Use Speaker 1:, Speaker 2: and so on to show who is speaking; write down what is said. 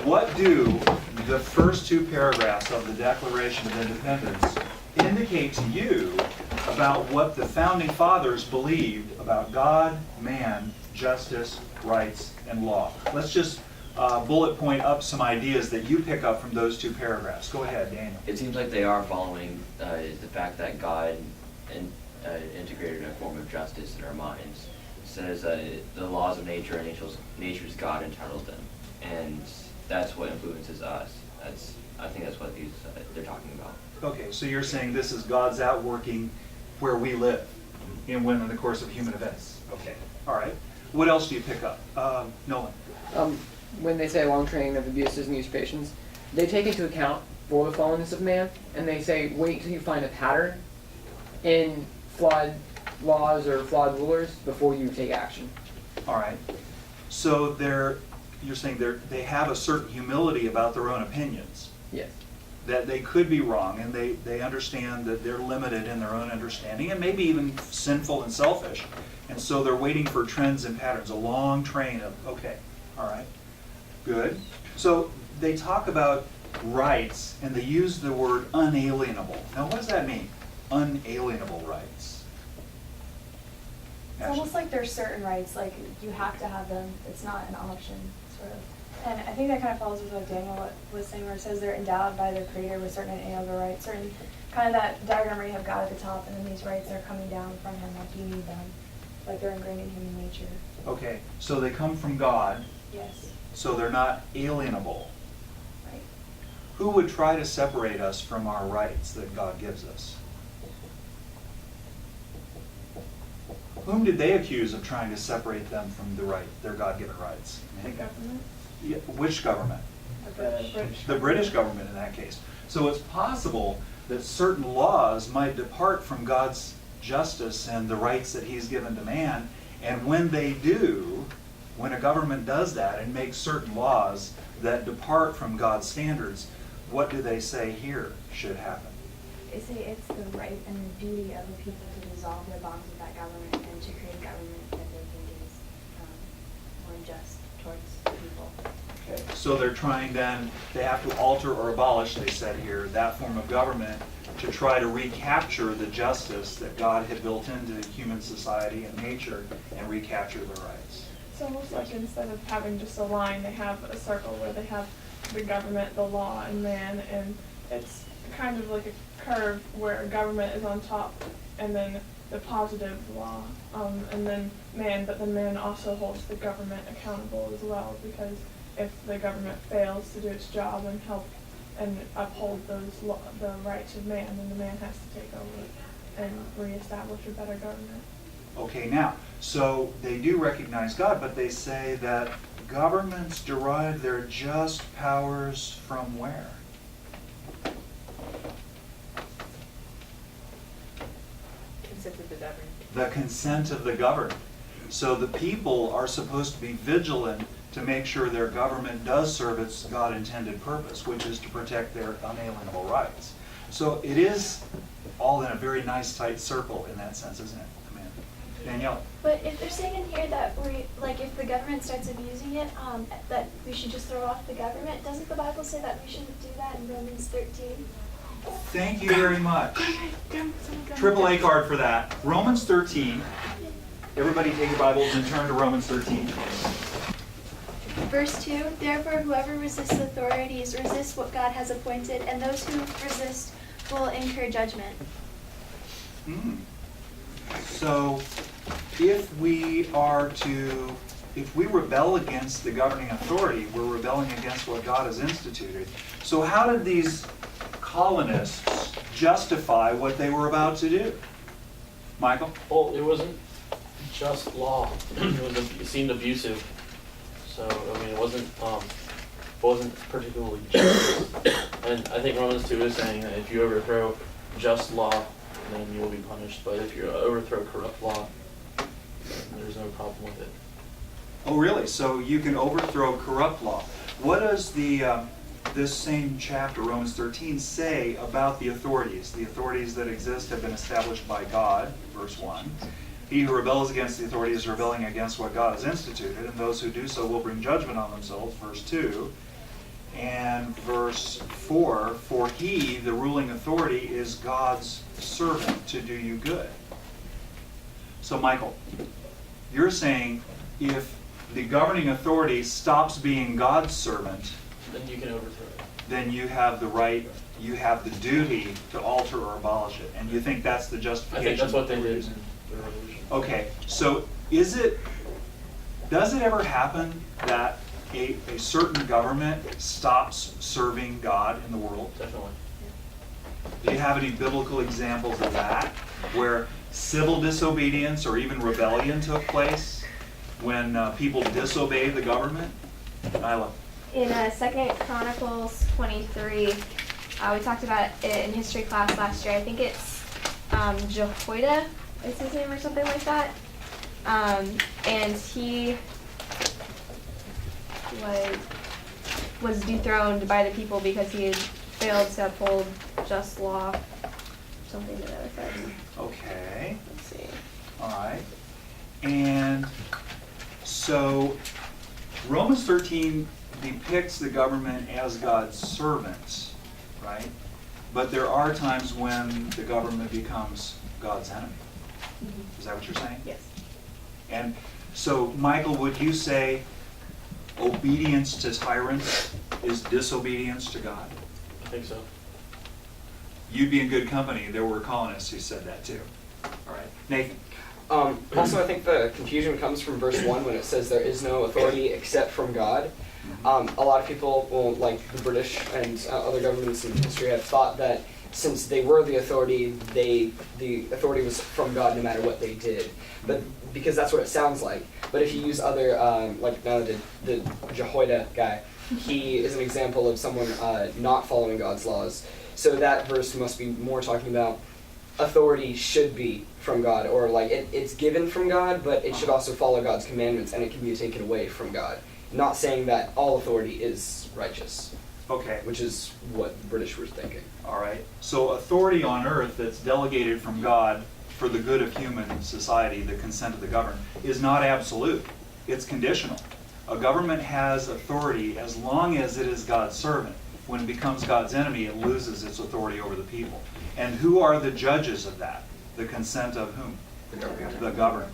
Speaker 1: What do the first two paragraphs of the Declaration of Independence indicate to you about what the Founding Fathers believed about God, man, justice, rights, and law? Let's just bullet point up some ideas that you pick up from those two paragraphs. Go ahead, Daniel.
Speaker 2: It seems like they are following the fact that God integrated a form of justice in our minds. It says the laws of nature and nature's God entitles them, and that's what influences us. I think that's what they're talking about.
Speaker 1: Okay, so you're saying this is God's outworking where we live in the course of human events. Okay, all right. What else do you pick up? Nolan.
Speaker 3: When they say long training of abuses and usurpations, they take into account for the fallenness of man, and they say wait till you find a pattern in flawed laws or flawed rulers before you take action.
Speaker 1: All right. So you're saying they have a certain humility about their own opinions.
Speaker 3: Yes.
Speaker 1: That they could be wrong, and they understand that they're limited in their own understanding, and maybe even sinful and selfish. And so they're waiting for trends and patterns, a long train of, okay, all right, good. So they talk about rights, and they use the word unalienable. Now, what does that mean? Unalienable rights.
Speaker 4: It's almost like there's certain rights, like you have to have them. It's not an option, sort of. And I think that kind of follows with what Daniel was saying, where it says they're endowed by their Creator with certain inalienable rights, certain kind of that diagram where you have God at the top, and then these rights are coming down from Him, like you need them, like they're ingrained in human nature.
Speaker 1: Okay, so they come from God,
Speaker 4: Yes.
Speaker 1: so they're not alienable.
Speaker 4: Right.
Speaker 1: Who would try to separate us from our rights that God gives us? Whom did they accuse of trying to separate them from their God-given rights?
Speaker 4: The government.
Speaker 1: Yeah, which government?
Speaker 4: The British.
Speaker 1: The British government in that case. So it's possible that certain laws might depart from God's justice and the rights that He's given to man, and when they do, when a government does that and makes certain laws that depart from God's standards, what do they say here should happen?
Speaker 4: They say it's the right and the duty of the people to dissolve their bonds with that government and to create a government that they think is more just towards the people.
Speaker 1: Okay. So they're trying then, they have to alter or abolish, they said here, that form of government to try to recapture the justice that God had built into human society and nature and recapture their rights.
Speaker 5: It's almost like instead of having just a line, they have a circle where they have the government, the law, and man, and it's kind of like a curve where government is on top, and then the positive law, and then man, but then man also holds the government accountable as well, because if the government fails to do its job and help and uphold the rights of man, then the man has to take over and reestablish a better government.
Speaker 1: Okay, now, so they do recognize God, but they say that governments derive their just powers from where?
Speaker 6: Consent of the governed.
Speaker 1: The consent of the governed. So the people are supposed to be vigilant to make sure their government does serve its God-intended purpose, which is to protect their unalienable rights. So it is all in a very nice tight circle in that sense, isn't it? Danielle?
Speaker 7: But if they're saying in here that if the government starts abusing it, that we should just throw off the government, doesn't the Bible say that we shouldn't do that in Romans 13?
Speaker 1: Thank you very much. Triple A card for that. Romans 13. Everybody take your Bibles and turn to Romans 13.
Speaker 7: Verse 2, therefore whoever resists authorities resists what God has appointed, and those who resist will incur judgment.
Speaker 1: So if we rebel against the governing authority, we're rebelling against what God has instituted. So how did these colonists justify what they were about to do? Michael?
Speaker 8: Well, it wasn't just law. It seemed abusive. So I mean, it wasn't particularly just. And I think Romans 2 is saying that if you overthrow just law, then you will be punished. But if you overthrow corrupt law, then there's no problem with it.
Speaker 1: Oh, really? So you can overthrow corrupt law. What does this same chapter, Romans 13, say about the authorities? The authorities that exist have been established by God, verse 1. He who rebels against the authority is rebelling against what God has instituted, and those who do so will bring judgment on themselves, verse 2. And verse 4, for he, the ruling authority, is God's servant to do you good. So Michael, you're saying if the governing authority stops being God's servant,
Speaker 8: Then you can overthrow it.
Speaker 1: then you have the right, you have the duty to alter or abolish it. And you think that's the
Speaker 8: I
Speaker 1: justification?
Speaker 8: think that's what they
Speaker 1: for
Speaker 8: did
Speaker 1: using-
Speaker 8: in the revolution.
Speaker 1: Okay, so does it ever happen that a certain government stops serving God in the world?
Speaker 8: Definitely.
Speaker 1: Do you have any biblical examples of that, where civil disobedience or even rebellion took place when people disobeyed the government? Nyla.
Speaker 9: In 2 Chronicles 23, we talked about it in history class last year. I think it's Jehoiada is his name or something like that. And he was dethroned by the people because he had failed to uphold just law, something to that effect.
Speaker 1: Okay,
Speaker 9: Let's see.
Speaker 1: all right. And so Romans 13 depicts the government as God's servants, right? But there are times when the government becomes God's enemy. Is that what you're saying?
Speaker 9: Yes.
Speaker 1: And so, Michael, would you say obedience to tyrants is disobedience to God?
Speaker 8: I think so.
Speaker 1: You'd be in good company. There were colonists who said that too. All right. Nathan?
Speaker 10: Also, I think the confusion comes from verse 1 when it says there is no authority except from God. A lot of people, well, like the British and other governments in history, have thought that since they were the authority, the authority was from God no matter what they did. But because that's what it sounds like. But if you use other, like the Jehoiada guy, he is an example of someone not following God's laws. So that verse must be more talking about authority should be from God, or like it's given from God, but it should also follow God's commandments, and it can be taken away from God. Not saying that all authority is righteous,
Speaker 1: Okay.
Speaker 10: which is what the British were thinking.
Speaker 1: All right. So authority on earth that's delegated from God for the good of human society, the consent of the governed, is not absolute. It's conditional. A government has authority as long as it is God's servant. When it becomes God's enemy, it loses its authority over the people. And who are the judges of that? The consent of whom? The governed.